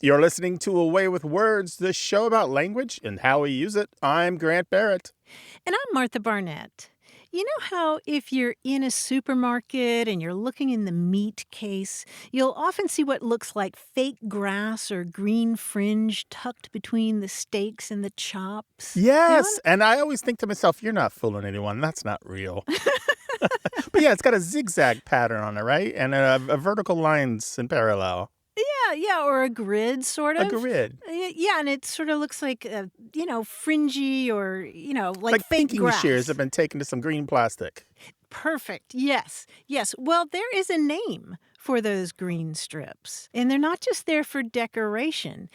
You're listening to A Way with Words, the show about language and how we use it. I'm Grant Barrett. And I'm Martha Barnett. You know how if you're in a supermarket and you're looking in the meat case, you'll often see what looks like fake grass or green fringe tucked between the steaks and the chops? You know Yes, and I always think to myself, you're not fooling anyone. That's not real. But yeah, it's got a zigzag pattern on it, right? And a vertical lines in parallel. yeah, or a grid, sort A of. grid. Yeah, and it sort of looks like, fringy or, like Like fake pinking shears have grass. been taken to some green plastic. Perfect. Yes. Yes. Well, there is a name for those green strips, and they're not just there for decoration.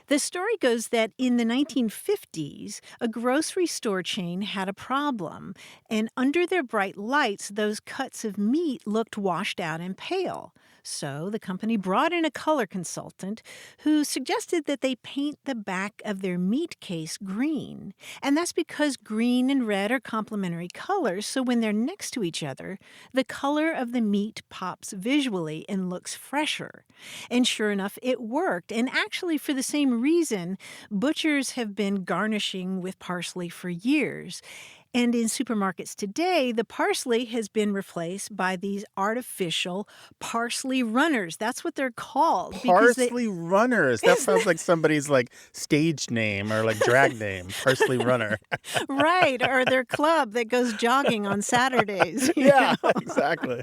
The story goes that in the 1950s, a grocery store chain had a problem, and under their bright lights, those cuts of meat looked washed out and pale. So the company brought in a color consultant who suggested that they paint the back of their meat case green. And that's because green and red are complementary colors, so when they're next to each other, the color of the meat pops visually and looks fresher. And sure enough, it worked. And actually, for the same reason, butchers have been garnishing with parsley for years. And in supermarkets today, the parsley has been replaced by these artificial parsley runners. That's what they're called. Parsley runners. That Isn't sounds like somebody's stage name or drag name. Parsley runner. right, or their club that goes jogging on Saturdays. Yeah, exactly.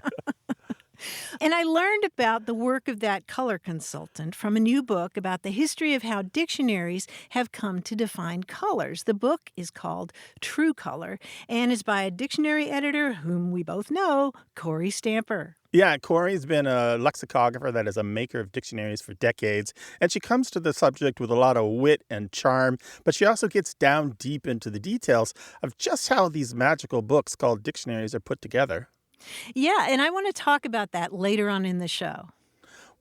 And I learned about the work of that color consultant from a new book about the history of how dictionaries have come to define colors. The book is called True Color and is by a dictionary editor whom we both know, Kory Stamper. Yeah, Kory's been a lexicographer that is a maker of dictionaries for decades, and she comes to the subject with a lot of wit and charm, but she also gets down deep into the details of just how these magical books called dictionaries are put together. Yeah, and I want to talk about that later on in the show.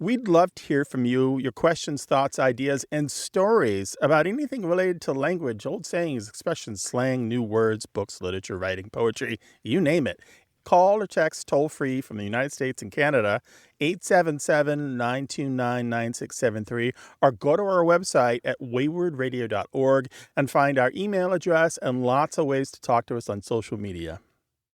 We'd love to hear from you, your questions, thoughts, ideas, and stories about anything related to language, old sayings, expressions, slang, new words, books, literature, writing, poetry, you name it. Call or text toll-free from the United States and Canada, 877-929-9673, or go to our website at waywordradio.org and find our email address and lots of ways to talk to us on social media.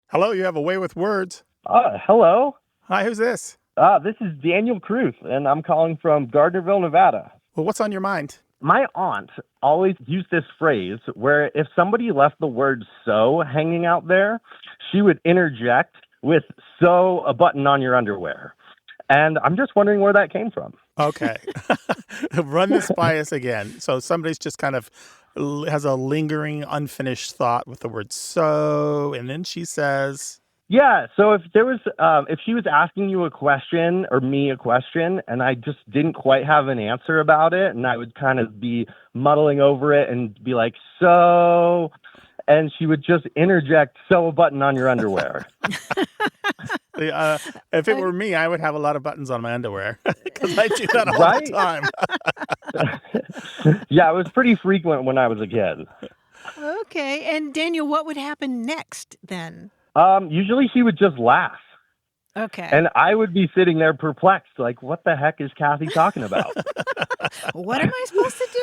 Hello, you have A Way with Words. Hello. Hi, who's this? This is Daniel Cruz, and I'm calling from Gardnerville, Nevada. Well, what's on your mind? My aunt always used this phrase where if somebody left the word "so" hanging out there, she would interject with "sew a button on your underwear." And I'm just wondering where that came from. Okay. Run this by us again. So somebody's just kind of has a lingering, unfinished thought with the word "so," and then she says... Yeah, so if she was asking you a question or me a question, and I just didn't quite have an answer about it, and I would kind of be muddling over it and be like, "So," and she would just interject, "Sew a button on your underwear." If it were me, I would have a lot of buttons on my underwear because I do that all Right? the time. Yeah, it was pretty frequent when I was a kid. Okay, and Daniel, what would happen next then? Usually she would just laugh. Okay. And I would be sitting there perplexed, like, what the heck is Kathy talking about? What am I supposed to do?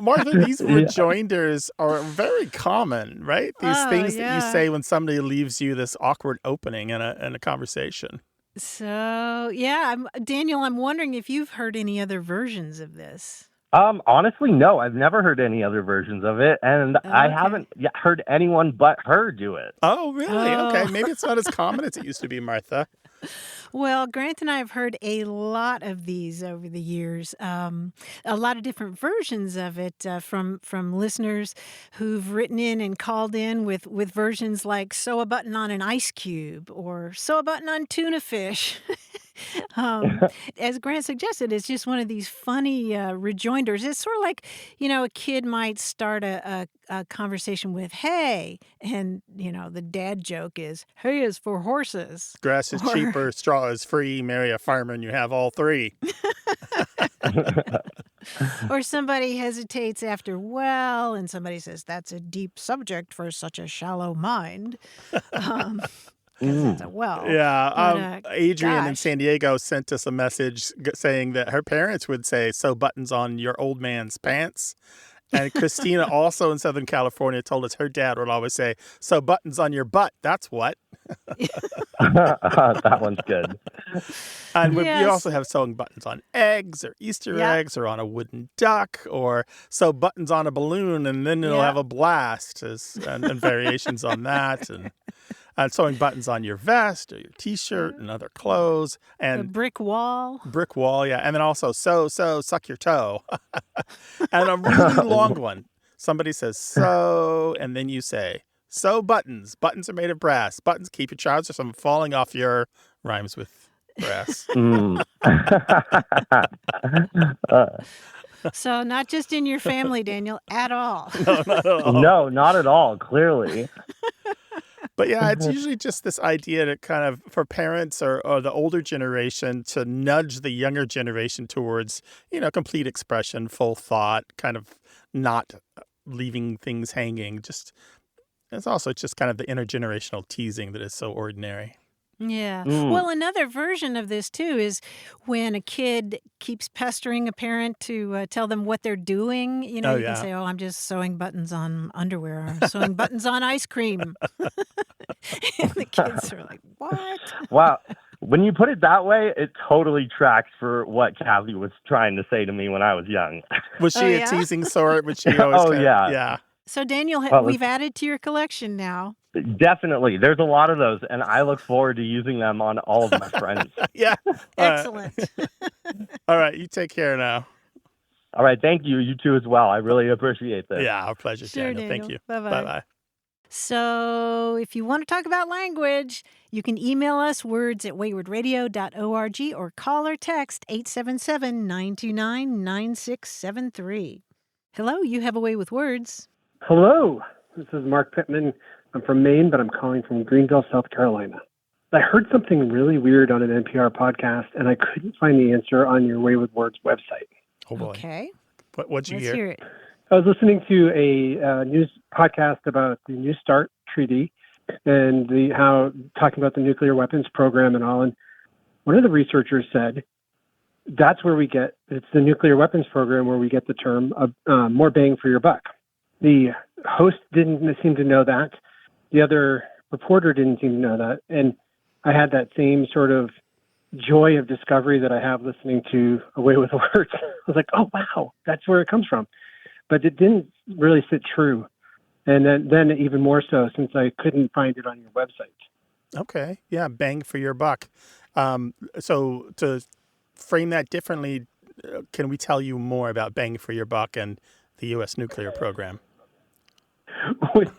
Martha, these rejoinders are very common, right? These things that you say when somebody leaves you this awkward opening in a conversation. So, yeah, Daniel, I'm wondering if you've heard any other versions of this. Honestly, no, I've never heard any other versions of it, and I haven't heard anyone but her do it. Oh, really? Okay, maybe it's not as common as it used to be, Martha. Well, Grant and I have heard a lot of these over the years, a lot of different versions of it from listeners who've written in and called in with versions like "sew a button on an ice cube" or "sew a button on tuna fish." As Grant suggested, it's just one of these funny rejoinders. It's sort of like, a kid might start a conversation with "hey," and the dad joke is "hay is for horses." Grass is cheaper, straw is free, marry a farmer and you have all three. Or somebody hesitates after "well," and somebody says, "that's a deep subject for such a shallow mind." because it's a well. Yeah. But, Adrian in gosh. San Diego sent us a message saying that her parents would say, "Sew buttons on your old man's pants." And Christina, also in Southern California, told us her dad would always say, "Sew buttons on your butt. That's what." That one's good. And you Yes. also have sewing buttons on eggs or Easter Yeah. eggs or on a wooden duck or sew buttons on a balloon and then it'll Yeah. have a blast and variations on that. And sewing buttons on your vest or your T-shirt and other clothes. The And brick wall. brick wall, yeah. And then also suck your toe. And a really long one. Somebody says sew, and then you say, sew buttons. Buttons are made of brass. Buttons keep your trousers from falling off your rhymes with brass. So not just in your family, Daniel, at all. No, not at all. No, not at all, clearly. But yeah, it's usually just this idea to kind of, for parents or the older generation to nudge the younger generation towards, complete expression, full thought, kind of not leaving things hanging. It's also just kind of the intergenerational teasing that is so ordinary. Yeah. Well, another version of this, too, is when a kid keeps pestering a parent to tell them what they're doing. You can say, I'm just sewing buttons on underwear or sewing buttons on ice cream. And the kids are like, what? Wow. When you put it that way, it totally tracks for what Kathy was trying to say to me when I was young. Was she a teasing sort? Would she always yeah. So, Daniel, we've added to your collection now. Definitely. There's a lot of those, and I look forward to using them on all of my friends. Yeah. Excellent. All right. You take care now. All right. Thank you. You too as well. I really appreciate this. Yeah, our pleasure, Sure, Daniel. Thank you. Bye-bye. Bye-bye. So if you want to talk about language, you can email us words@waywardradio.org or call or text 877-929-9673. Hello, you have a way with words. Hello, this is Mark Pittman. I'm from Maine, but I'm calling from Greenville, South Carolina. I heard something really weird on an NPR podcast, and I couldn't find the answer on your Way with Words website. Oh, boy. Okay. What'd you Let's hear? hear it. I was listening to a news podcast about the New START treaty and talking about the nuclear weapons program and all. And one of the researchers said it's the nuclear weapons program where we get the term of more bang for your buck. The host didn't seem to know that. The other reporter didn't seem to know that. And I had that same sort of joy of discovery that I have listening to A Way with Words. I was like, oh, wow, that's where it comes from. But it didn't really sit true. And then even more so since I couldn't find it on your website. Okay. Yeah, bang for your buck. So to frame that differently, can we tell you more about bang for your buck and the U.S. nuclear program? would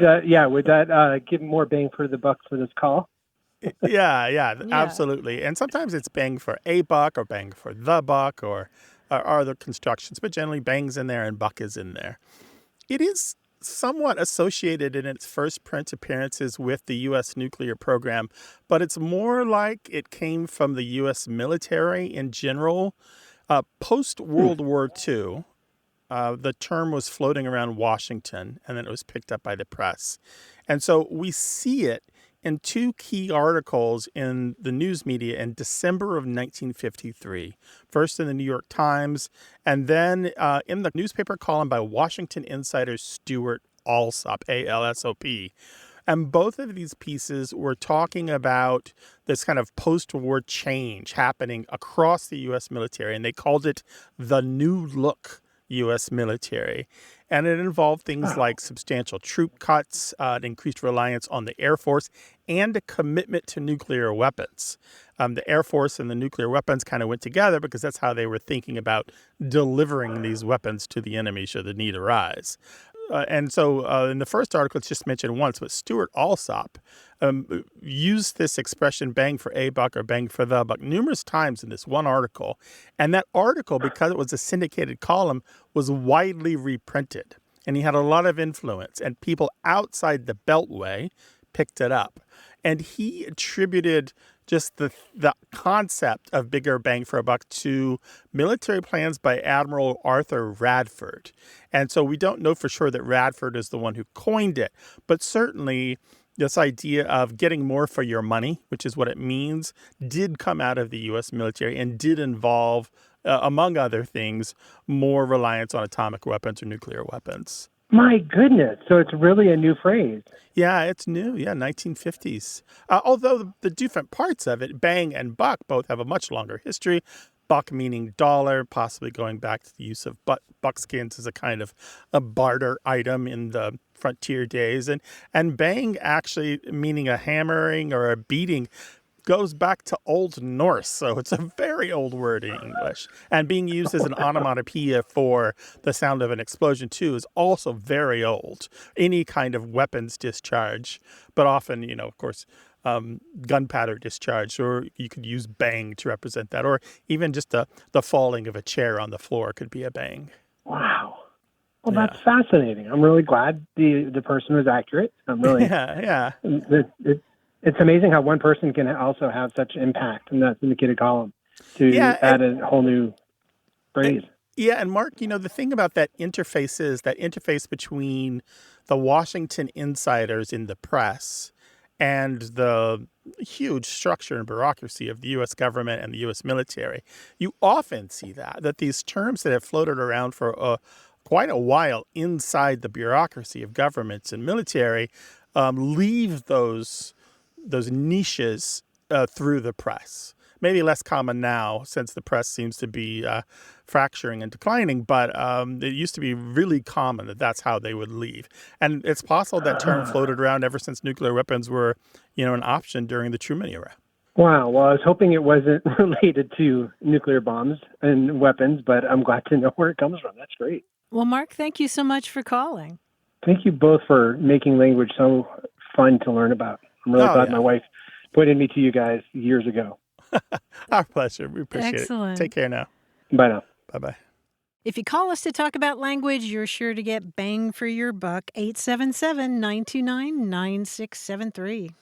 that give more bang for the buck for this call? Yeah, absolutely. And sometimes it's bang for a buck or bang for the buck or other constructions, but generally bang's in there and buck is in there. It is somewhat associated in its first print appearances with the U.S. nuclear program, but it's more like it came from the U.S. military in general. Post-World War II, the term was floating around Washington, and then it was picked up by the press. And so we see it in two key articles in the news media in December of 1953. First in the New York Times, and then in the newspaper column by Washington insider Stuart Alsop, A-L-S-O-P. And both of these pieces were talking about this kind of post-war change happening across the U.S. military, and they called it the New Look U.S. military. And it involved things like substantial troop cuts, an increased reliance on the Air Force, and a commitment to nuclear weapons. The Air Force and the nuclear weapons kind of went together because that's how they were thinking about delivering these weapons to the enemy should the need arise. And so in the first article, it's just mentioned once, but Stuart Alsop used this expression bang for a buck or bang for the buck numerous times in this one article. And that article, because it was a syndicated column, was widely reprinted. And he had a lot of influence, and people outside the Beltway picked it up. And he attributed just the concept of bigger bang for a buck to military plans by Admiral Arthur Radford. And so we don't know for sure that Radford is the one who coined it, but certainly This idea of getting more for your money, which is what it means, did come out of the U.S. military and did involve, among other things, more reliance on atomic weapons or nuclear weapons. My goodness. So it's really a new phrase. Yeah, it's new. Yeah, 1950s. Although the different parts of it, bang and buck, both have a much longer history. Buck meaning dollar, possibly going back to the use of buckskins as a kind of a barter item in the frontier days. And bang actually meaning a hammering or a beating goes back to Old Norse. So it's a very old word in English. And being used as an onomatopoeia for the sound of an explosion, too, is also very old. Any kind of weapons discharge, but often, of course, gunpowder discharge, or you could use bang to represent that, or even just the falling of a chair on the floor could be a bang. Wow. Well, that's fascinating. I'm really glad the person was accurate. I'm really It's amazing how one person can also have such impact in that syndicated column to add a whole new phrase. And Mark, the thing about that interface is that interface between the Washington insiders in the press and the huge structure and bureaucracy of the U.S. government and the U.S. military. You often see that these terms that have floated around for quite a while inside the bureaucracy of governments and military leave those niches through the press. Maybe less common now since the press seems to be fracturing and declining, but it used to be really common that's how they would leave. And it's possible that term floated around ever since nuclear weapons were, an option during the Truman era. Wow. Well, I was hoping it wasn't related to nuclear bombs and weapons, but I'm glad to know where it comes from. That's great. Well, Mark, thank you so much for calling. Thank you both for making language so fun to learn about. I'm really glad my wife pointed me to you guys years ago. Our pleasure. We appreciate Excellent. it. Take care now. Bye now. Bye-bye. If you call us to talk about language, you're sure to get bang for your buck. 877-929-9673.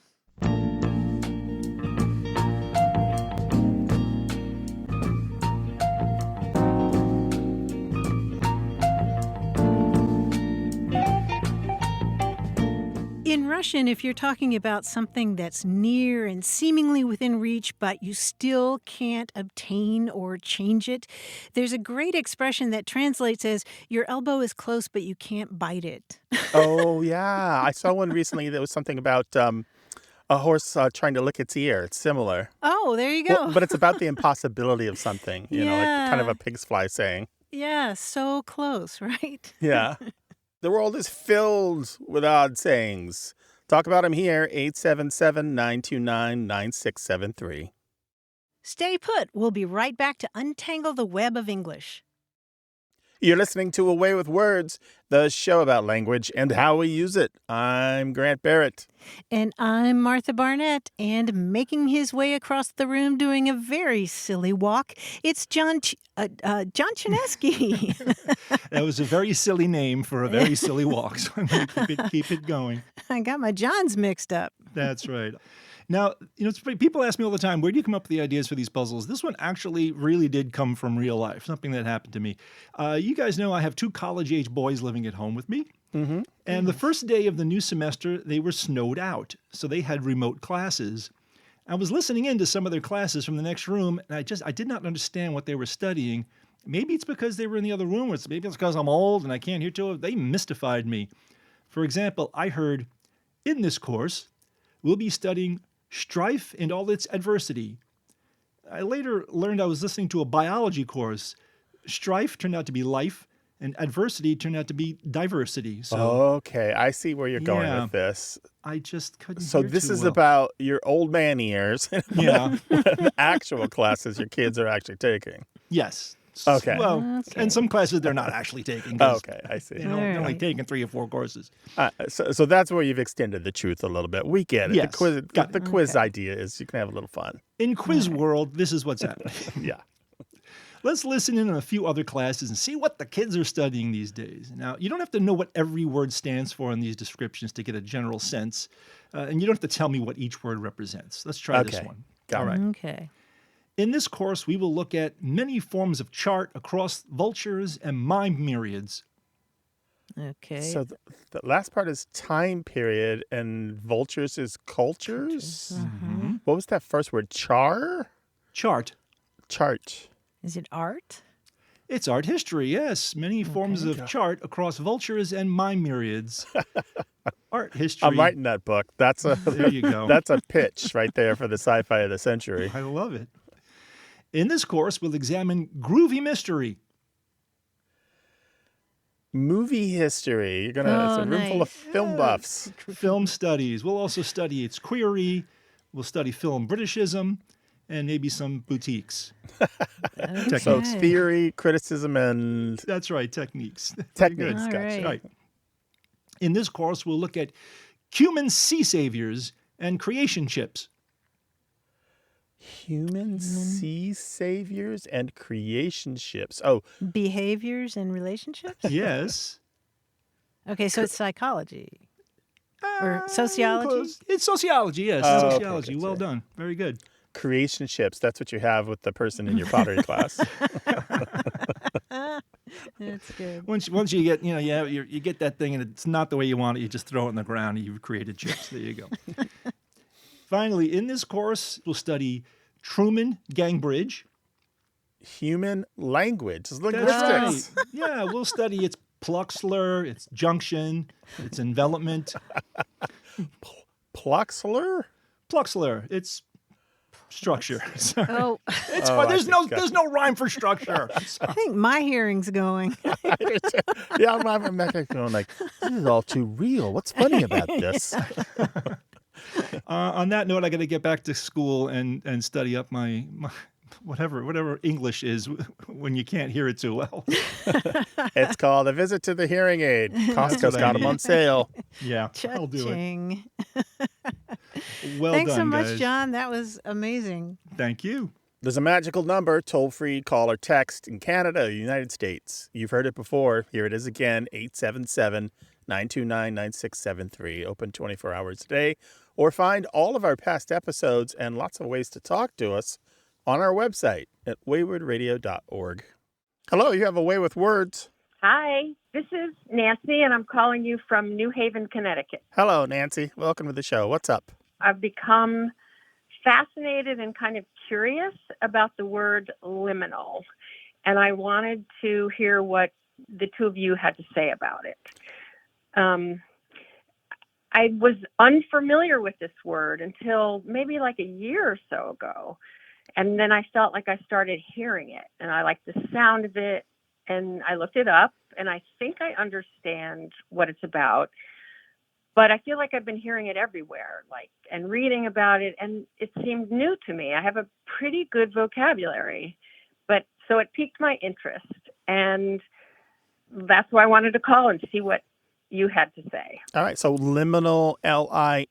In Russian, if you're talking about something that's near and seemingly within reach, but you still can't obtain or change it, there's a great expression that translates as, your elbow is close, but you can't bite it. Oh, yeah. I saw one recently that was something about a horse trying to lick its ear. It's similar. Oh, there you go. Well, but it's about the impossibility of something, like kind of a pig's fly saying. Yeah, so close, right? Yeah. The world is filled with odd sayings. Talk about them here, 877-929-9673. Stay put. We'll be right back to untangle the web of English. You're listening to Away with Words, the show about language and how we use it. I'm Grant Barrett. And I'm Martha Barnett, and making his way across the room doing a very silly walk, it's John Chinesky. That was a very silly name for a very silly walk, so I'm going to keep it going. I got my Johns mixed up. That's right. Now, it's funny, people ask me all the time, where do you come up with the ideas for these puzzles? This one actually really did come from real life, something that happened to me. You guys know I have 2 college-age boys living at home with me. Mm-hmm. And the first day of the new semester, they were snowed out, so they had remote classes. I was listening in to some of their classes from the next room, and I did not understand what they were studying. Maybe it's because they were in the other room, or maybe it's because I'm old and I can't hear to it. They mystified me. For example, I heard, in this course, we'll be studying strife and all its adversity. I later learned I was listening to a biology course. Strife turned out to be life, and adversity turned out to be diversity. So, okay, I see where you're going with this. I just couldn't So hear this too is well. about your old man ears. Yeah. The actual classes your kids are actually taking. Yes. Okay. Well, and some classes they're not actually taking. 'Cause, Okay, I see. they're only taking 3 or 4 courses. So that's where you've extended the truth a little bit. We get it. Yes. The quiz idea is you can have a little fun. In quiz world, this is what's happening. Yeah. Let's listen in on a few other classes and see what the kids are studying these days. Now, you don't have to know what every word stands for in these descriptions to get a general sense, and you don't have to tell me what each word represents. Let's try this one. Got All right. Okay. In this course, we will look at many forms of chart across vultures and mime myriads. Okay. So the last part is time period, and vultures is cultures. Uh-huh. What was that first word? Chart. Is it art? It's art history, yes. Many forms Okay. of chart across vultures and mime myriads. Art history. I'm writing that book. That's a There you go. that's a pitch right there for the sci-fi of the century. I love it. In this course, we'll examine groovy mystery. Movie history. You're gonna. It's Oh, a room full of nice. film buffs. Film studies. We'll also study its query. We'll study film Britishism and maybe some boutiques. Okay. So it's theory, criticism, and That's right, techniques. techniques. All Gotcha. right. Right. In this course, we'll look at human sea saviors and creation ships. Human sea saviors and creation ships. Oh, Behaviors and relationships? Yes. Okay, so it's psychology. Or sociology? Close. It's sociology, yes. Oh, okay, Sociology. gotcha. Well done. Very good. creation ships. That's what you have with the person in your pottery class. That's good. Once you get, you get that thing and it's not the way you want it, you just throw it in the ground and you've created chips. There you go. Finally, in this course, we'll study Truman Gang Bridge. Human language. It's That's linguistics. right. Yeah, we'll study its Pluxler, its junction, its envelopment. Pluxler? Pluxler, its structure. Sorry. Oh, It's Oh, I there's see. no Gotcha. there's no rhyme for structure. I think my hearing's going. Yeah, I'm back there going like, this is all too real. What's funny about this? On that note, I got to get back to school and study up my whatever English is when you can't hear it too well. It's called A Visit to the Hearing Aid. Costco's what I got them need. on sale. Yeah, I'll do it. Cha-ching. Well Thanks so done, much, guys. John. That was amazing. Thank you. There's a magical number, toll-free call or text in Canada or the United States. You've heard it before. Here it is again, 877-929-9673. Open 24 hours a day. Or find all of our past episodes and lots of ways to talk to us on our website at waywardradio.org. Hello, you have a way with words. Hi, this is Nancy, and I'm calling you from New Haven, Connecticut. Hello, Nancy. Welcome to the show. What's up? I've become fascinated and kind of curious about the word liminal, and I wanted to hear what the two of you had to say about it. I was unfamiliar with this word until maybe like a year or so ago. And then I felt like I started hearing it, and I liked the sound of it, and I looked it up, and I think I understand what it's about. But I feel like I've been hearing it everywhere, and reading about it, and it seemed new to me. I have a pretty good vocabulary, so it piqued my interest, and that's why I wanted to call and see what you had to say. All right, so liminal, Liminal,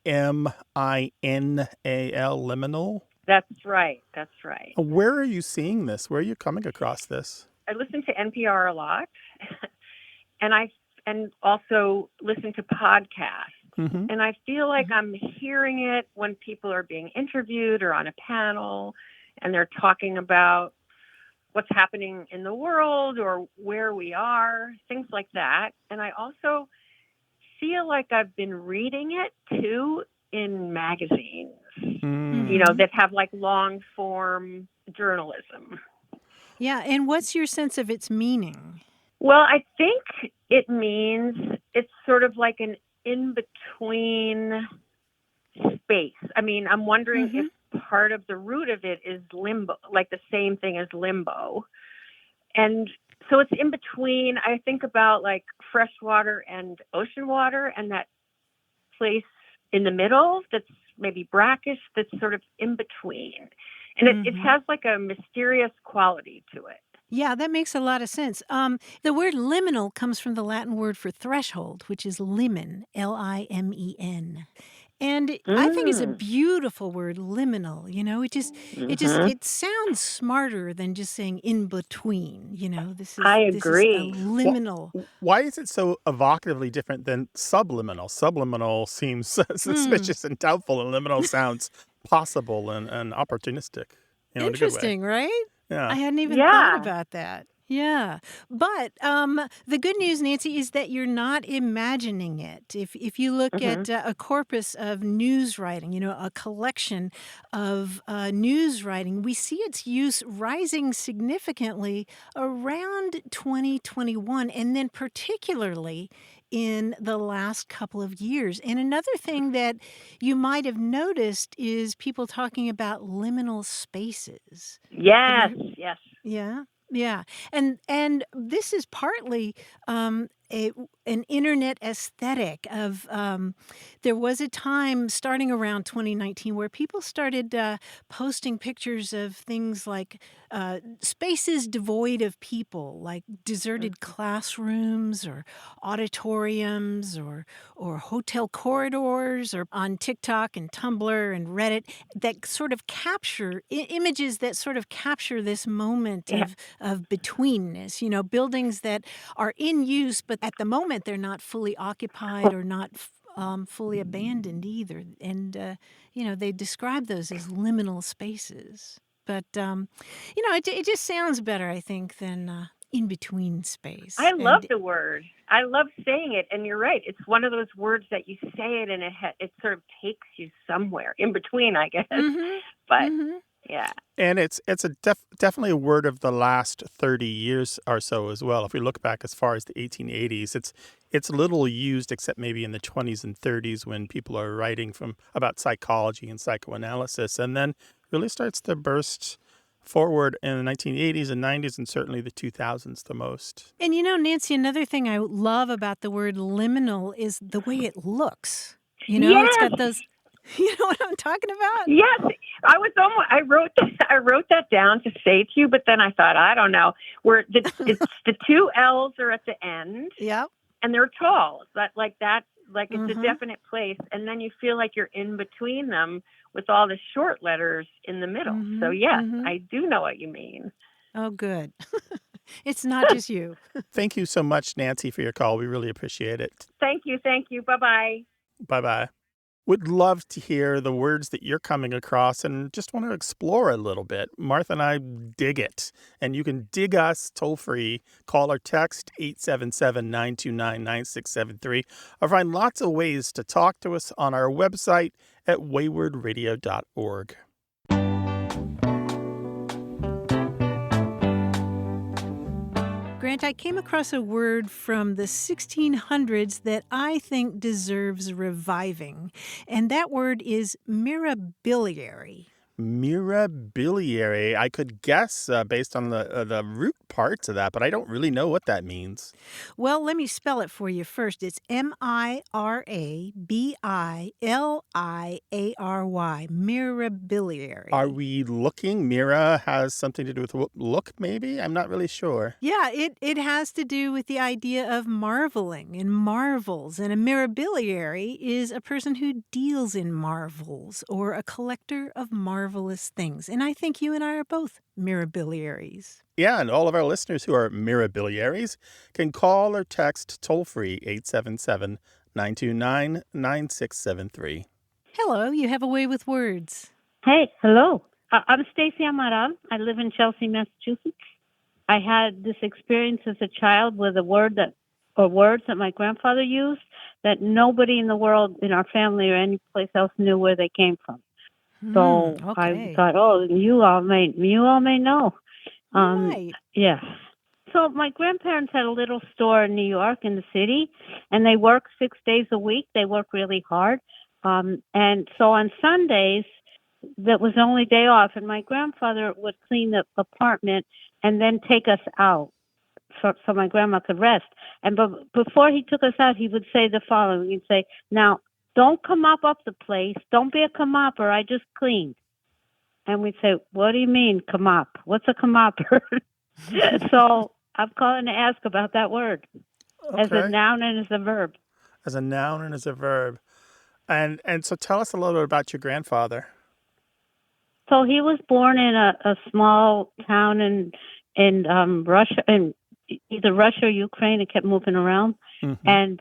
liminal. That's right. That's right. Where are you seeing this? Where are you coming across this? I listen to NPR a lot, and also listen to podcasts. Mm-hmm. And I feel like I'm hearing it when people are being interviewed or on a panel, and they're talking about what's happening in the world or where we are, things like that. And I also feel like I've been reading it too in magazines, that have long form journalism. Yeah, and what's your sense of its meaning? Well, I think it means it's sort of like an in-between space. I mean, I'm wondering if part of the root of it is limbo, like the same thing as limbo. And so it's in between. I think about fresh water and ocean water, and that place in the middle that's maybe brackish, that's sort of in between. And it has a mysterious quality to it. Yeah, that makes a lot of sense. The word liminal comes from the Latin word for threshold, which is limen, Limen. And I think it's a beautiful word, liminal. It sounds smarter than just saying in between. I agree. This is a liminal. Why is it so evocatively different than subliminal? Subliminal seems suspicious and doubtful, and liminal sounds possible and opportunistic. In a good way. Interesting, right? Yeah. I hadn't even thought about that. Yeah. But the good news, Nancy, is that you're not imagining it. If you look Hmm. at a corpus of news writing, a collection of news writing, we see its use rising significantly around 2021, and then particularly in the last couple of years. And another thing that you might have noticed is people talking about liminal spaces. Have Yes, you? yes. Yeah, yeah, and this is partly a an internet aesthetic of. There was a time starting around 2019 where people started posting pictures of things like spaces devoid of people, like deserted classrooms or auditoriums or hotel corridors, or on TikTok and Tumblr and Reddit that sort of capture images that sort of capture this moment Yeah. of betweenness, buildings that are in use, but at the moment they're not fully occupied or not fully abandoned either. And, they describe those as liminal spaces. But, it just sounds better, I think, than in between space. I love And the word. I love saying it, and you're right. It's one of those words that you say it, and it sort of takes you somewhere in between, I guess. mm-hmm, But mm-hmm. yeah, And it's a definitely a word of the last 30 years or so as well. If we look back as far as the 1880s, it's little used except maybe in the 20s and 30s when people are writing about psychology and psychoanalysis, and then really starts to burst forward in the 1980s and 90s and certainly the 2000s the most. And Nancy, another thing I love about the word liminal is the way it looks. It's yes, got those. You know what I'm talking about? yes. I was almost. I wrote that down to say to you, but then I thought, I don't know. It's the two L's are at the end, Yep. and they're tall. That like it's a Mm-hmm. definite place, and then you feel like you're in between them with all the short letters in the middle. So Mm-hmm. yes, Mm-hmm. I do know what you mean. Oh, good. It's not just you. Thank you so much, Nancy, for your call. We really appreciate it. Thank you. Bye bye. Bye-bye. Would love to hear the words that you're coming across and just want to explore a little bit. Martha and I dig it. And you can dig us toll free. Call or text 877-929-9673. Or find lots of ways to talk to us on our website at waywardradio.org. Grant, I came across a word from the 1600s that I think deserves reviving, and that word is mirabiliary. Mirabiliary. I could guess based on the root parts of that, but I don't really know what that means. Well, let me spell it for you first. It's mirabiliary, mirabiliary. Are we looking? Mira has something to do with look, maybe? I'm not really sure. Yeah, it has to do with the idea of marveling and marvels. And a mirabiliary is a person who deals in marvels or a collector of marvelous things. And I think you and I are both mirabiliaries. Yeah, and all of our listeners who are mirabiliaries can call or text toll-free 877-929-9673. Hello, you have a way with words. Hey, hello. I'm Stacy Amaral. I live in Chelsea, Massachusetts. I had this experience as a child with words that my grandfather used that nobody in the world, in our family or any place else, knew where they came from. So Okay. I thought, you all may know. Right. Yeah. So my grandparents had a little store in New York in the city, and they work 6 days a week. They work really hard. And so on Sundays, that was the only day off, and my grandfather would clean the apartment and then take us out so my grandma could rest. And before he took us out, he would say the following. He'd say, now, don't come up the place. Don't be a come-upper. I just cleaned. And we'd say, what do you mean, come up? What's a come-upper? So I'm calling to ask about that word as a noun and as a verb. As a noun and as a verb. And so tell us a little bit about your grandfather. So he was born in a small town in Russia, in either Russia or Ukraine. It kept moving around, and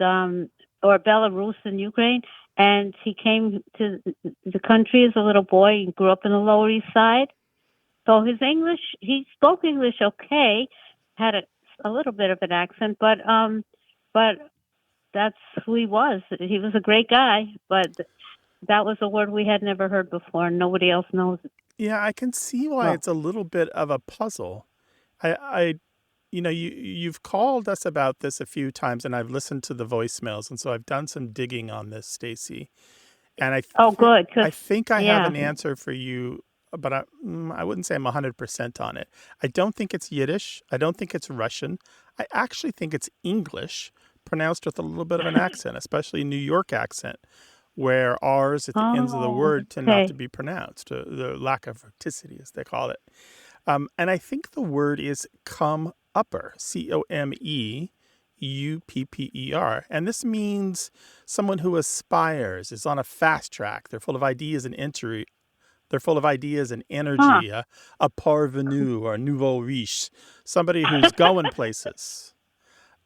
or Belarus and Ukraine. And he came to the country as a little boy and grew up in the Lower East Side. So his English, he spoke English okay, had a little bit of an accent, but that's who he was. He was a great guy, but that was a word we had never heard before, and nobody else knows it. Yeah, I can see why Well, it's a little bit of a puzzle. I you've called us about this a few times, and I've listened to the voicemails, and so I've done some digging on this, Stacy. And oh, good, I because think I have yeah. an answer for you, but I wouldn't say I'm 100% on it. I don't think it's Yiddish. I don't think it's Russian. I actually think it's English, pronounced with a little bit of an accent, especially New York accent, where R's at the ends of the Oh, word tend not to okay. be pronounced, the lack of verticity, as they call it. And I think the word is come upper, Comeuppper. And this means someone who aspires, is on a fast track. They're full of ideas and entry. They're full of ideas and Huh. energy, a parvenu or a nouveau riche, somebody who's going places.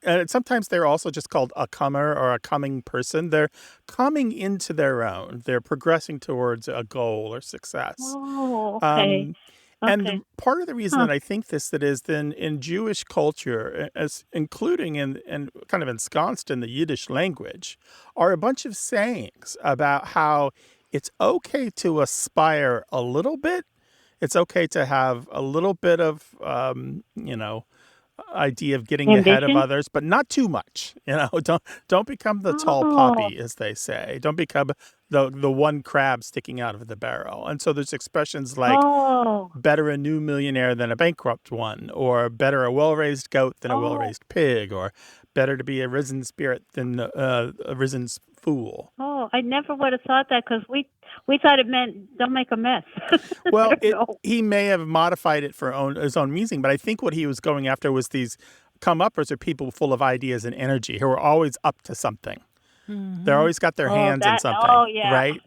And sometimes they're also just called a comer or a coming person. They're coming into their own. They're progressing towards a goal or success. Oh, okay. Um, and Okay. part of the reason Huh. that I think this that is then in Jewish culture, as including in and kind of ensconced in the Yiddish language, are a bunch of sayings about how it's okay to aspire a little bit. It's okay to have a little bit of, idea of getting ahead of Ambition? others, but not too much. Don't become the tall Oh, poppy, as they say. Don't become the one crab sticking out of the barrel. And so there's expressions like oh, better a new millionaire than a bankrupt one, or better a well-raised goat than a oh, well-raised pig, or better to be a risen spirit than a risen fool. oh. I never would have thought that because we thought it meant don't make a mess. I Well, don't know. he may have modified it for his own meaning, but I think what he was going after was these come-uppers are people full of ideas and energy who are always up to something. They're Hmm. always got their Oh, hands in that. something, Oh, yeah. right?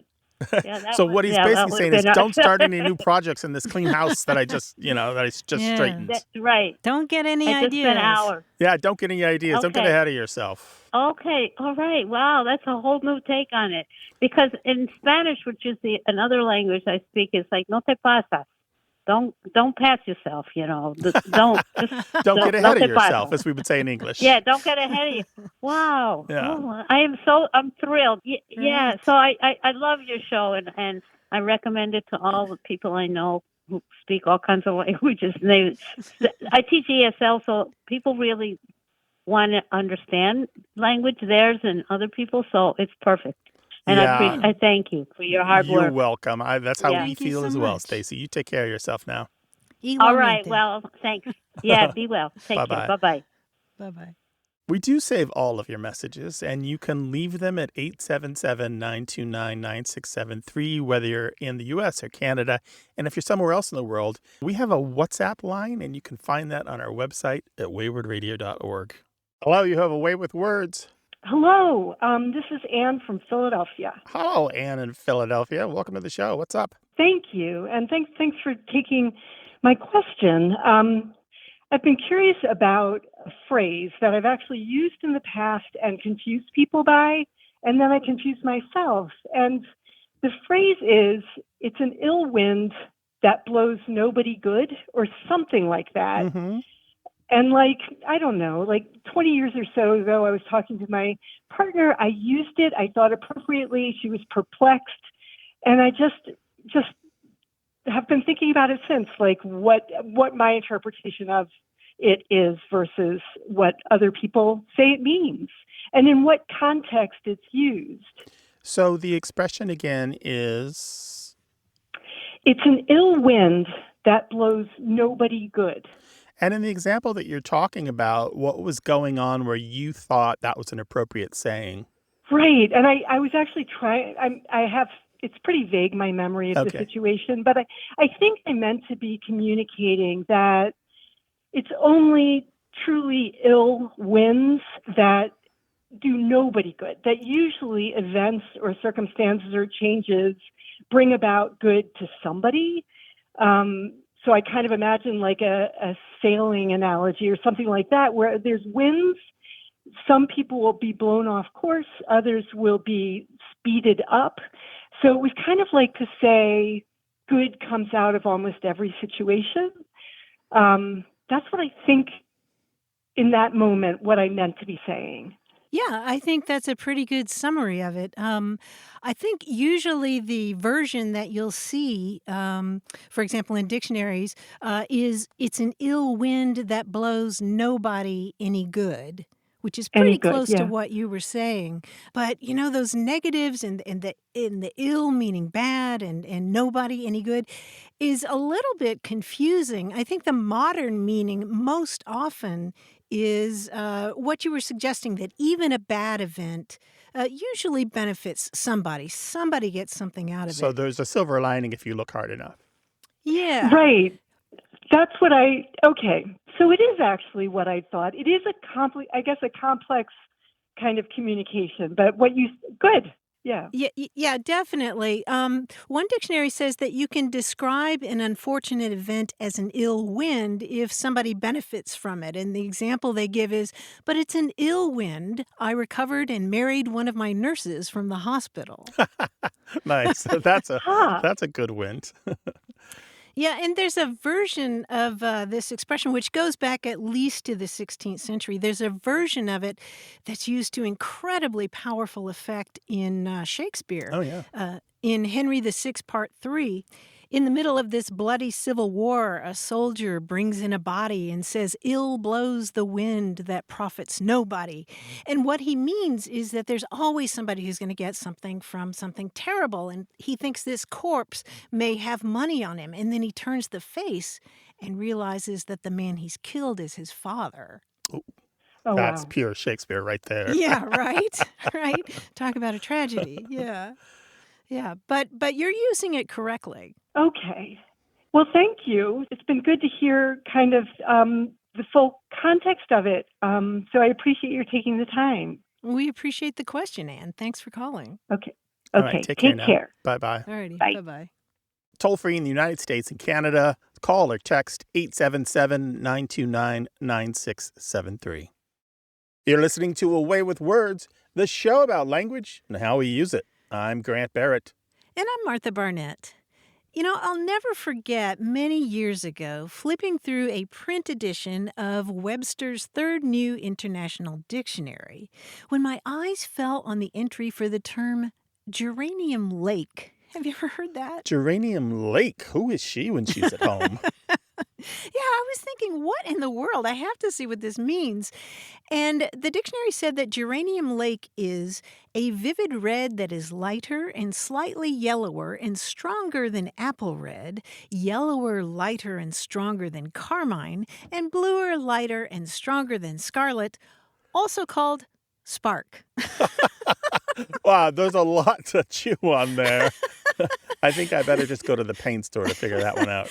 Yeah, So what he's that basically would have saying is, been us. don't start any new projects in this clean house that I just, that I just Yeah. straightened. That's right. Don't get any I just spent ideas. hours. Yeah, don't get any ideas. Don't get Okay. ahead of yourself. Okay. All right. Wow, that's a whole new take on it. Because in Spanish, which is another language I speak, it's like no te pasas. Don't pass yourself. Don't just Don't get no ahead of te yourself, pasas. as we would say in English. Yeah, don't get ahead of you. Wow. Yeah. Oh, I'm thrilled. Yeah. Right. So I love your show and I recommend it to all the people I know who speak all kinds of languages. I teach ESL, so people really want to understand language, theirs and other people. So it's perfect. And Yeah, I thank you for your hard you're work. welcome. That's how Yeah. we Thank you feel so as well, much. Stacy. You take care of yourself now. All right. Igualmente. Well, thanks. Yeah. Be well. Take care. Bye-bye. Bye bye. Bye-bye. We do save all of your messages, and you can leave them at 877-929-9673, whether you're in the U.S. or Canada. And if you're somewhere else in the world, we have a WhatsApp line, and you can find that on our website at waywardradio.org. Hello, you have a way with words. Hello, this is Anne from Philadelphia. Hello, Anne in Philadelphia. Welcome to the show. What's up? Thank you, and thanks for taking my question. I've been curious about a phrase that I've actually used in the past and confused people by, and then I confused myself. And the phrase is, it's an ill wind that blows nobody good, or something like that. Mm-hmm. And I don't know, 20 years or so ago, I was talking to my partner. I used it. I thought appropriately. She was perplexed. And I just have been thinking about it since, what my interpretation of it is versus what other people say it means and in what context it's used. So the expression again is? It's an ill wind that blows nobody good. And in the example that you're talking about, what was going on where you thought that was an appropriate saying? Right. And I was actually trying, it's pretty vague, my memory of the situation, but I think I meant to be communicating that it's only truly ill winds that do nobody good, that usually events or circumstances or changes bring about good to somebody. So I kind of imagine a sailing analogy or something like that, where there's winds. Some people will be blown off course, others will be speeded up. So it was kind of like to say good comes out of almost every situation. That's what I think in that moment what I meant to be saying. Yeah, I think that's a pretty good summary of it. I think usually the version that you'll see, for example, in dictionaries, is it's an ill wind that blows nobody any good, which is Any pretty good, close to yeah. what you were saying. But those negatives and the ill meaning bad and nobody any good is a little bit confusing. I think the modern meaning most often is what you were suggesting, that even a bad event usually benefits somebody. Somebody gets something out of So it. there's a silver lining if you look hard enough. Yeah. Right. That's what okay. So it is actually what I thought. It is a complex kind of communication, but good. Yeah. Yeah, definitely. One dictionary says that you can describe an unfortunate event as an ill wind if somebody benefits from it. And the example they give is, but it's an ill wind. I recovered and married one of my nurses from the hospital. Nice. That's Huh. a good wind. Yeah, and there's a version of this expression which goes back at least to the 16th century. There's a version of it that's used to incredibly powerful effect in Shakespeare. Oh, yeah. In Henry VI, Part 3, in the middle of this bloody civil war, a soldier brings in a body and says, "Ill blows the wind that profits nobody." And what he means is that there's always somebody who's going to get something from something terrible. And he thinks this corpse may have money on him. And then he turns the face and realizes that the man he's killed is his father. Oh, That's wow. pure Shakespeare right there. Yeah, right? Right? Talk about a tragedy. Yeah. Yeah, but you're using it correctly. Okay. Well, thank you. It's been good to hear kind of the full context of it. So I appreciate your taking the time. We appreciate the question, Anne. Thanks for calling. Okay. All Okay. right, take Take care now. care. Bye-bye. All righty. Bye. Bye-bye. Toll free in the United States and Canada. Call or text 877-929-9673. You're listening to A Way with Words, the show about language and how we use it. I'm Grant Barrett. And I'm Martha Barnett. I'll never forget many years ago flipping through a print edition of Webster's Third New International Dictionary when my eyes fell on the entry for the term geranium lake. Have you ever heard that? Geranium Lake. Who is she when she's at home? Yeah, I was thinking, what in the world? I have to see what this means. And the dictionary said that geranium lake is a vivid red that is lighter and slightly yellower and stronger than apple red, yellower, lighter, and stronger than carmine, and bluer, lighter, and stronger than scarlet, also called spark. Wow, there's a lot to chew on there. I think I better just go to the paint store to figure that one out.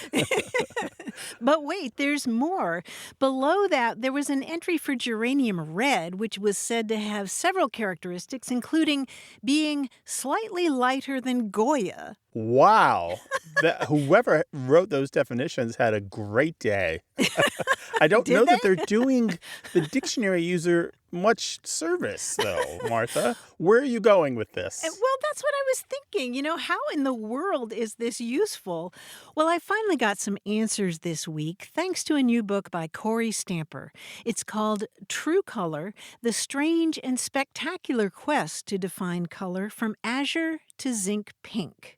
But wait, there's more. Below that, there was an entry for geranium red, which was said to have several characteristics, including being slightly lighter than Goya. Wow. Whoever wrote those definitions had a great day. I don't know that they're doing the dictionary user much service, though, Martha. Where are you going with this? Well, that's what I was thinking. How in the world is this useful? Well, I finally got some answers this week, thanks to a new book by Kory Stamper. It's called True Color, The Strange and Spectacular Quest to Define Color from Azure to Zinc Pink.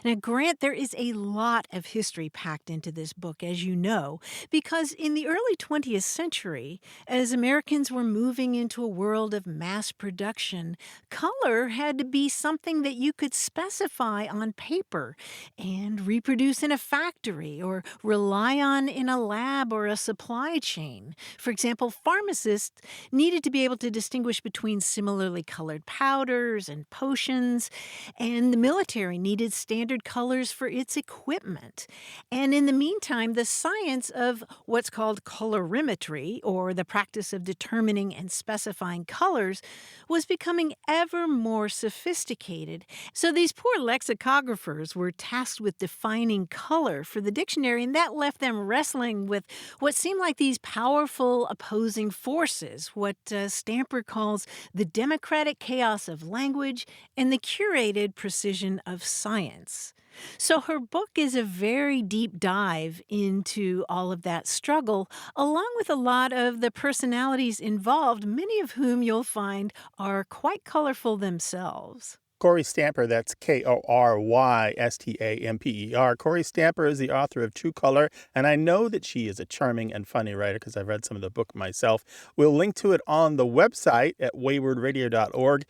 Now, Grant, there is a lot of history packed into this book, as you know, because in the early 20th century, as Americans were moving into a world of mass production, color had to be something that you could specify on paper and reproduce in a factory or rely on in a lab or a supply chain. For example, pharmacists needed to be able to distinguish between similarly colored powders and potions, and the military needed standard colors for its equipment. And in the meantime, the science of what's called colorimetry, or the practice of determining and specifying colors, was becoming ever more sophisticated. So these poor lexicographers were tasked with defining color for the dictionary, and that left them wrestling with what seemed like these powerful opposing forces, what Stamper calls the democratic chaos of language and the curated precision of science. science. So her book is a very deep dive into all of that struggle, along with a lot of the personalities involved, many of whom you'll find are quite colorful themselves. Kory Stamper, that's Korystamper. Kory Stamper is the author of True Color, and I know that she is a charming and funny writer because I've read some of the book myself. We'll link to it on the website at waywardradio.org.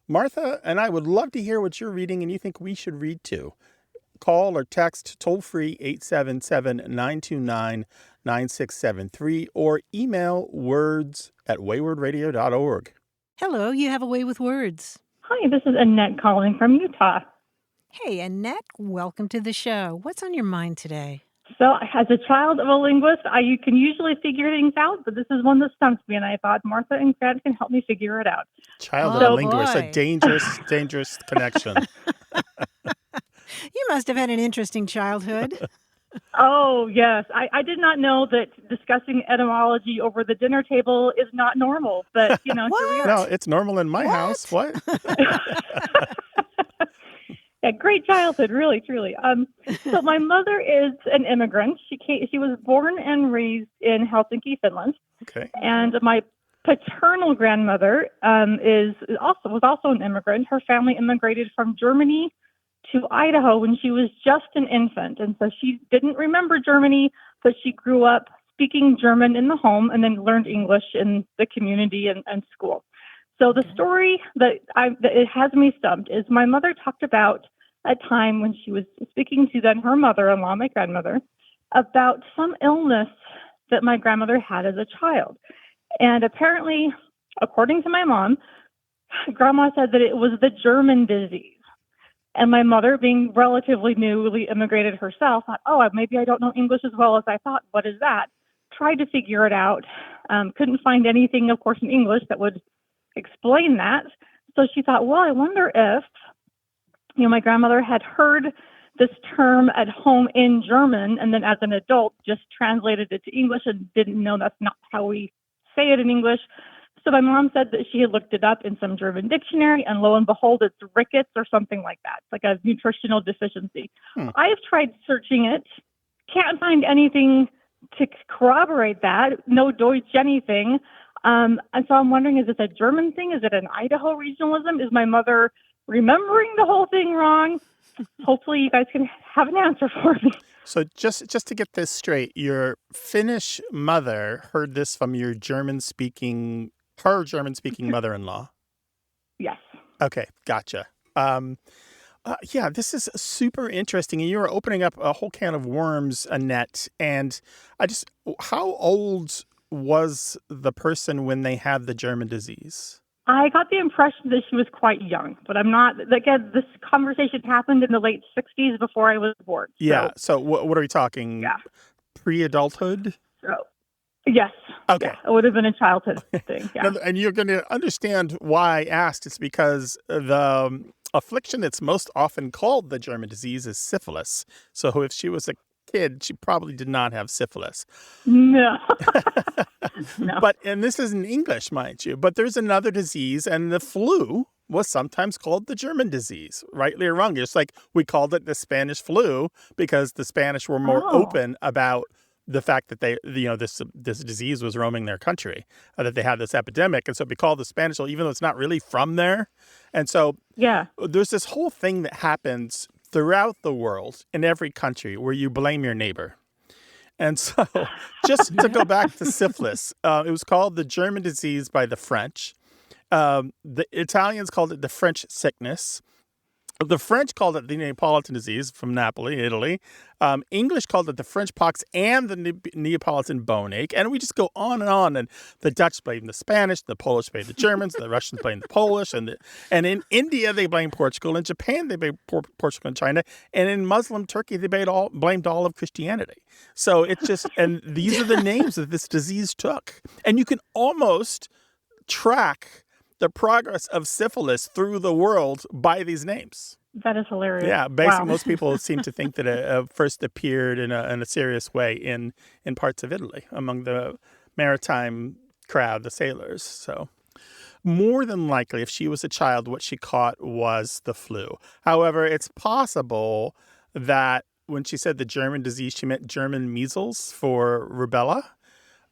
Martha and I would love to hear what you're reading and you think we should read too. Call or text toll-free 877-929-9673 or email words@waywardradio.org. Hello, you have a way with words. Hi, this is Annette calling from Utah. Hey, Annette, welcome to the show. What's on your mind today? So, as a child of a linguist, you can usually figure things out, but this is one that stumps me, and I thought Martha and Grant can help me figure it out. Child of a linguist, a dangerous connection. You must have had an interesting childhood. Oh, yes. I did not know that discussing etymology over the dinner table is not normal, but, here we are. No, it's normal in my house. What? Yeah, great childhood, really, truly. So my mother is an immigrant. She was born and raised in Helsinki, Finland. Okay. And my paternal grandmother was also an immigrant. Her family immigrated from Germany to Idaho when she was just an infant. And so she didn't remember Germany, but she grew up speaking German in the home and then learned English in the community and school. So the story that it has me stumped is my mother talked about a time when she was speaking to then her mother-in-law, my grandmother, about some illness that my grandmother had as a child. And apparently, according to my mom, Grandma said that it was the German disease. And my mother, being relatively newly immigrated herself, thought, maybe I don't know English as well as I thought. What is that? Tried to figure it out. Couldn't find anything, of course, in English that would explain that. So she thought, well, I wonder if, my grandmother had heard this term at home in German, and then as an adult just translated it to English and didn't know that's not how we say it in English. So my mom said that she had looked it up in some German dictionary, and lo and behold, it's rickets or something like that. It's like a nutritional deficiency. I have tried searching it, can't find anything to corroborate that, no Deutsch anything. And so I'm wondering, is this a German thing? Is it an Idaho regionalism? Is my mother remembering the whole thing wrong? Hopefully you guys can have an answer for me. So just to get this straight, your Finnish mother heard this from your German-speaking mother-in-law? Yes. Okay, gotcha. This is super interesting. And you're opening up a whole can of worms, Annette. And how old was the person when they had the German disease? I got the impression that she was quite young, but I'm not. Again, this conversation happened in the late 60s before I was born. So what are we talking? Yeah. Pre-adulthood? Yes. Okay. Yeah, it would have been a childhood thing. Yeah. And you're going to understand why I asked. It's because the affliction that's most often called the German disease is syphilis. So if she was a kid, she probably did not have syphilis. No. No. And this is in English, mind you, but there's another disease, and the flu was sometimes called the German disease, rightly or wrongly. Just like we called it the Spanish flu because the Spanish were more open about the fact that this disease was roaming their country, that they had this epidemic. And so we call the Spanish, even though it's not really from there. And so there's this whole thing that happens throughout the world in every country where you blame your neighbor. And so just to go back to syphilis, it was called the German disease by the French. The Italians called it the French sickness. The French called it the Neapolitan disease from Napoli, Italy. English called it the French pox and the Neapolitan bone ache. And we just go on and on. And the Dutch blame the Spanish, the Polish blame the Germans, the Russians blame the Polish. And in India, they blame Portugal. In Japan, they blame Portugal and China. And in Muslim Turkey, they blamed all of Christianity. So it's just, and these are the names that this disease took. And you can almost track the progress of syphilis through the world by these names. That is hilarious. Yeah, basically, most people seem to think that it first appeared in a serious way in parts of Italy among the maritime crowd, the sailors. So, More than likely, if she was a child, what she caught was the flu. However, it's possible that when she said the German disease, she meant German measles for rubella,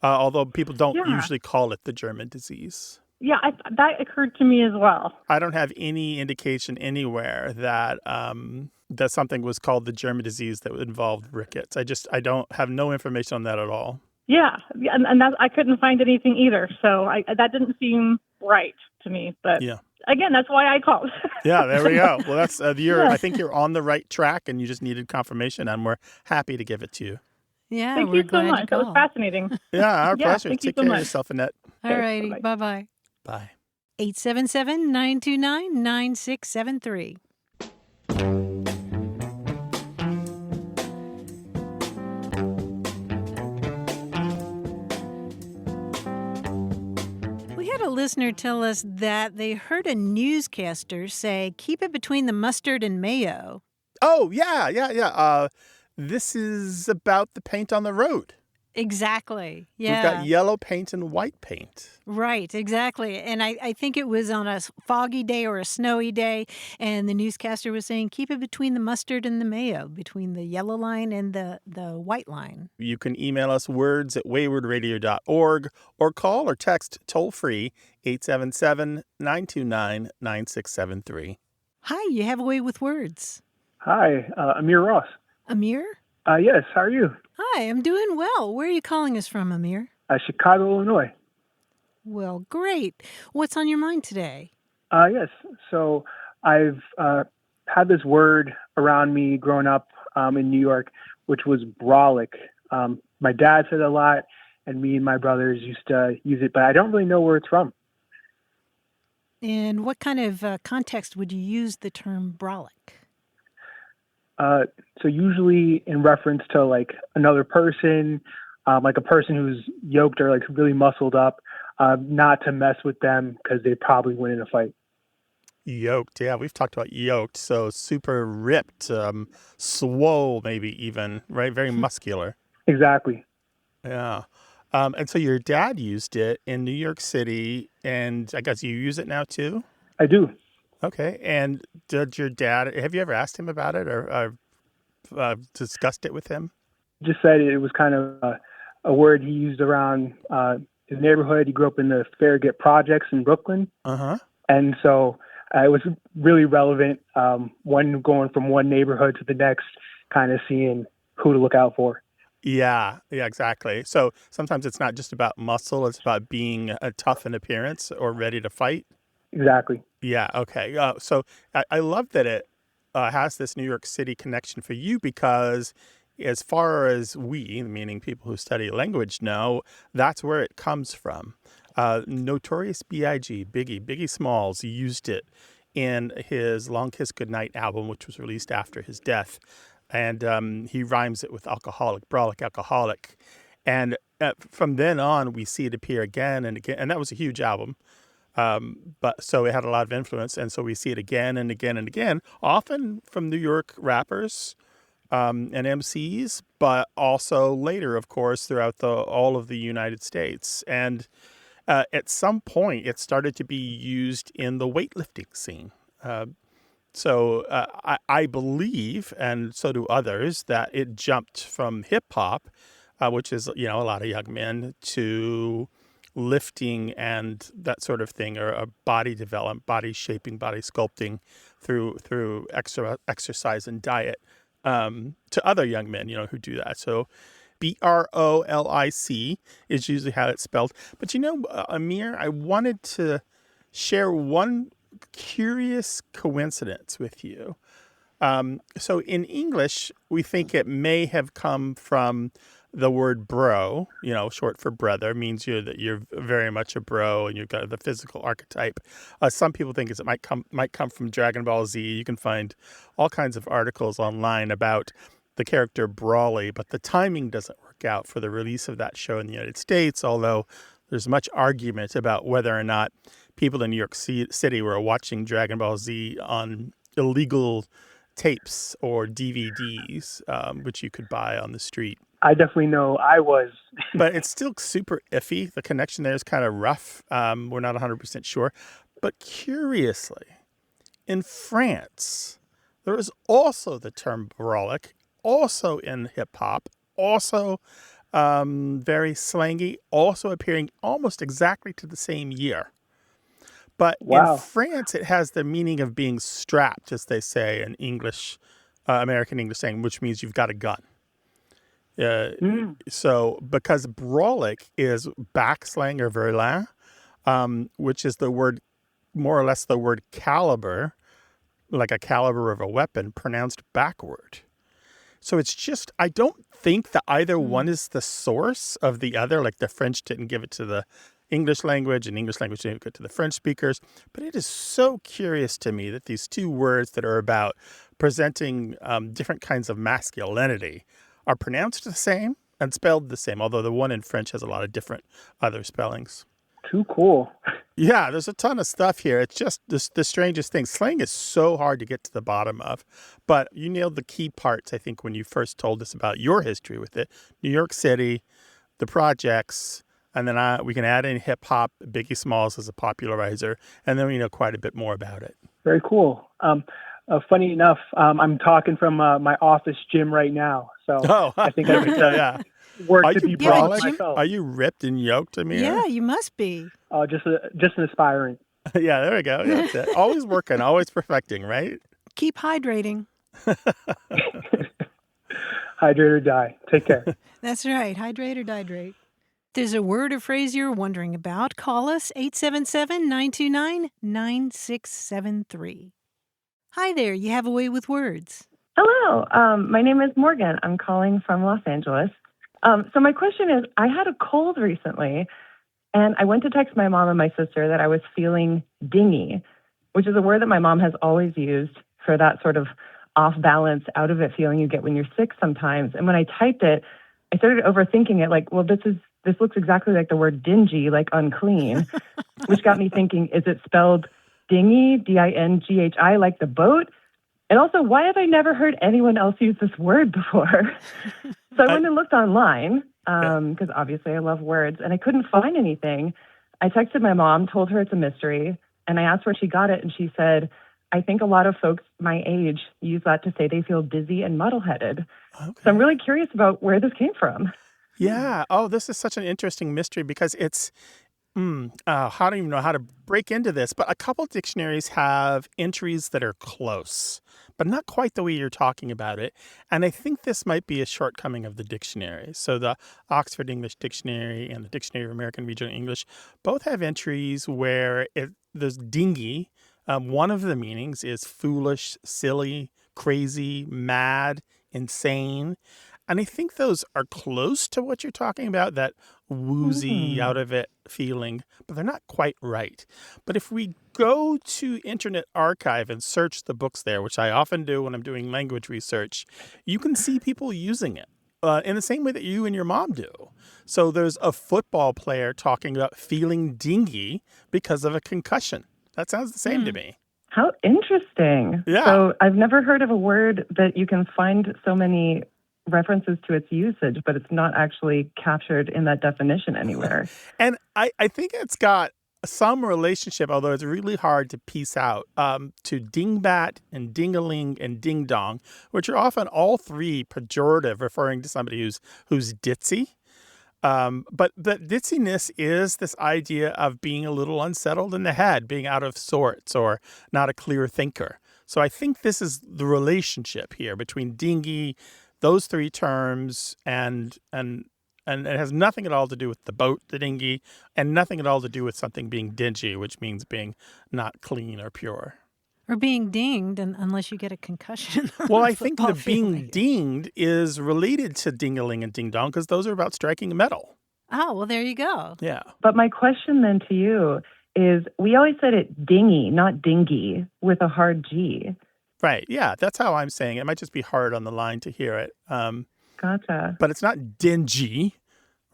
although people don't Yeah. usually call it the German disease. Yeah, that occurred to me as well. I don't have any indication anywhere that that something was called the German disease that involved rickets. I don't have no information on that at all. Yeah, and that, I couldn't find anything either. So that didn't seem right to me. But Yeah. again, that's why I called. Yeah, there we go. Well, that's Yeah. I think you're on the right track, and you just needed confirmation, and we're happy to give it to you. Yeah, Thank we're you so glad much. you That was called. fascinating. Yeah, our Yeah, pleasure. thank you Take so care of much. yourself, Annette. All righty. Bye-bye. Bye-bye. Bye. 877-929-9673. We had a listener tell us that they heard a newscaster say, keep it between the mustard and mayo. Oh, yeah. This is about the paint on the road. Exactly. We've Yeah. got yellow paint and white paint. Right, exactly. And I think it was on a foggy day or a snowy day, and the newscaster was saying, keep it between the mustard and the mayo, between the yellow line and the white line. You can email us words@waywardradio.org or call or text toll-free 877-929-9673. Hi, you have a way with words. Hi, Amir Ross. Amir? Yes, how are you? Hi, I'm doing well. Where are you calling us from, Amir? Chicago, Illinois. Well, great. What's on your mind today? Yes, so I've had this word around me growing up in New York, which was brolic. My dad said it a lot, and me and my brothers used to use it, but I don't really know where it's from. And what kind of context would you use the term brolic? So usually in reference to like another person, like a person who's yoked or like really muscled up, not to mess with them because they probably win in a fight. Yoked. Yeah, we've talked about yoked. So super ripped, swole maybe even, right? Very muscular. Exactly. Yeah. And so your dad used it in New York City, and I guess you use it now too? I do. Okay. And did your dad, have you ever asked him about it or discussed it with him? Just said it was kind of a word he used around his neighborhood. He grew up in the Farragut projects in Brooklyn. Uh-huh. And so it was really relevant, going from one neighborhood to the next, kind of seeing who to look out for. Yeah, exactly. So sometimes it's not just about muscle, it's about being tough in appearance or ready to fight. Exactly. Yeah, okay. So I love that it has this New York City connection for you because as far as we, meaning people who study language, know, that's where it comes from. Notorious B.I.G., Biggie Smalls, used it in his Long Kiss Goodnight album, which was released after his death. And he rhymes it with alcoholic, brolic, alcoholic. And from then on, we see it appear again and again. And that was a huge album. But so it had a lot of influence. And so we see it again and again and again, often from New York rappers and MCs, but also later, of course, throughout all of the United States. And at some point, it started to be used in the weightlifting scene. So I believe, and so do others, that it jumped from hip hop, which is, a lot of young men, to lifting and that sort of thing, or body development, body shaping, body sculpting through exercise and diet, to other young men, who do that. So BROLIC is usually how it's spelled. But Amir, I wanted to share one curious coincidence with you. So in English, we think it may have come from the word bro, short for brother, means that you're very much a bro and you've got the physical archetype. Some people think it might come from Dragon Ball Z. You can find all kinds of articles online about the character Broly, but the timing doesn't work out for the release of that show in the United States, although there's much argument about whether or not people in New York City were watching Dragon Ball Z on illegal tapes or DVDs, which you could buy on the street. I definitely know I was. But it's still super iffy. The connection there is kind of rough. We're not 100% sure. But curiously, in France, there is also the term brolic, also in hip hop, also very slangy, also appearing almost exactly to the same year. But in France, it has the meaning of being strapped, as they say in English, American English saying, which means you've got a gun. So because brolic is back slang or verlan, which is the word, more or less the word caliber, like a caliber of a weapon, pronounced backward. So it's just, I don't think that either one is the source of the other. Like the French didn't give it to the English language and English language didn't give it to the French speakers. But it is so curious to me that these two words that are about presenting different kinds of masculinity are pronounced the same and spelled the same, although the one in French has a lot of different other spellings. Too cool. Yeah, there's a ton of stuff here. It's just the strangest thing. Slang is so hard to get to the bottom of. But you nailed the key parts, I think, when you first told us about your history with it. New York City, the projects, and then we can add in hip-hop, Biggie Smalls as a popularizer, and then we know quite a bit more about it. Very cool. Funny enough, I'm talking from my office gym right now. So I think I could work to be brolic myself. Are you ripped and yoked, Amir? Yeah, you must be. Oh, just an aspiring. Yeah, there we go. Yeah, that's it. Always working, always perfecting, right? Keep hydrating. Hydrate or die. Take care. That's right. Hydrate or dihydrate. There's a word or phrase you're wondering about. Call us 877-929-9673. Hi there. You have a way with words. Hello. My name is Morgan. I'm calling from Los Angeles. So my question is, I had a cold recently, and I went to text my mom and my sister that I was feeling dingy, which is a word that my mom has always used for that sort of off balance, out of it feeling you get when you're sick sometimes. And when I typed it, I started overthinking it, like, well, this looks exactly like the word dingy, like unclean, which got me thinking, is it spelled dingy, D-I-N-G-H-I, like the boat? And also, why have I never heard anyone else use this word before? So I went and looked online, because obviously I love words, and I couldn't find anything. I texted my mom, told her it's a mystery, and I asked where she got it, and she said, I think a lot of folks my age use that to say they feel dizzy and muddle-headed. Okay. So I'm really curious about where this came from. Yeah. Oh, this is such an interesting mystery because it's, I don't even know how to break into this, but a couple dictionaries have entries that are close, but not quite the way you're talking about it. And I think this might be a shortcoming of the dictionary. So the Oxford English Dictionary and the Dictionary of American Regional English both have entries where there's dingy. One of the meanings is foolish, silly, crazy, mad, insane. And I think those are close to what you're talking about, that woozy, out of it feeling, but they're not quite right. But if we go to Internet Archive and search the books there, which I often do when I'm doing language research, you can see people using it in the same way that you and your mom do. So there's a football player talking about feeling dingy because of a concussion. That sounds the same to me. How interesting. Yeah. So I've never heard of a word that you can find so many references to its usage, but it's not actually captured in that definition anywhere. And I think it's got some relationship, although it's really hard to piece out, to dingbat and dingaling and ding dong, which are often all three pejorative, referring to somebody who's ditzy. But the ditziness is this idea of being a little unsettled in the head, being out of sorts or not a clear thinker. So I think this is the relationship here between dingy, those three terms, and it has nothing at all to do with the boat, the dinghy, and nothing at all to do with something being dingy, which means being not clean or pure. Or being dinged, unless you get a concussion. Well, I think the being dinged is related to ding-a-ling and ding-dong because those are about striking a metal. Oh, well, there you go. Yeah. But my question then to you is, we always said it dingy, not dingy, with a hard G. Right. Yeah, that's how I'm saying it. It might just be hard on the line to hear it. Gotcha. But it's not dingy,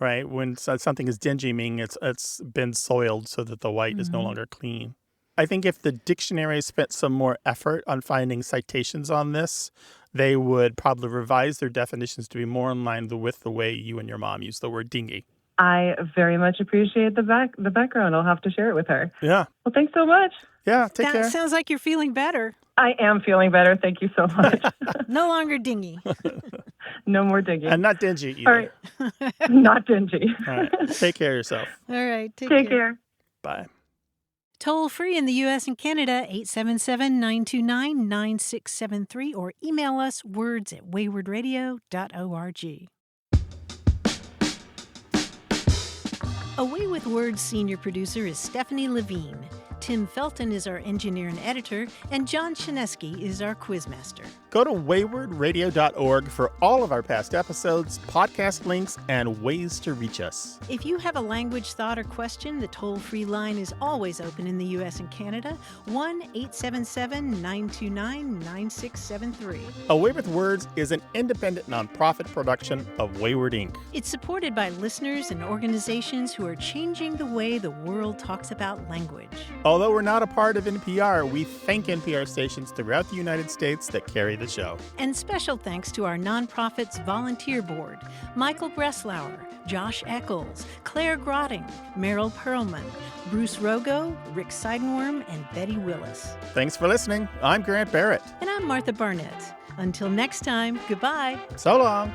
right? When something is dingy, meaning it's been soiled so that the white is no longer clean. I think if the dictionary spent some more effort on finding citations on this, they would probably revise their definitions to be more in line with the way you and your mom use the word dingy. I very much appreciate the background. I'll have to share it with her. Yeah. Well, thanks so much. Yeah, take care. Sounds like you're feeling better. I am feeling better. Thank you so much. No longer dingy. No more dingy. And not dingy either. All right. Not dingy. All right. Take care of yourself. All right. Take care. Bye. Toll free in the U.S. and Canada, 877-929-9673, or email us words@waywardradio.org. Away with Words senior producer is Stephanie Levine. Tim Felton is our engineer and editor, and John Chinesky is our quizmaster. Go to waywardradio.org for all of our past episodes, podcast links, and ways to reach us. If you have a language thought or question, the toll-free line is always open in the U.S. and Canada, 1-877-929-9673. Away with Words is an independent nonprofit production of Wayward Inc. It's supported by listeners and organizations who are changing the way the world talks about language. Although we're not a part of NPR, we thank NPR stations throughout the United States that carry the show. And special thanks to our nonprofit's volunteer board, Michael Breslauer, Josh Eccles, Claire Grotting, Meryl Perlman, Bruce Rogo, Rick Seidenworm, and Betty Willis. Thanks for listening. I'm Grant Barrett. And I'm Martha Barnett. Until next time, goodbye. So long.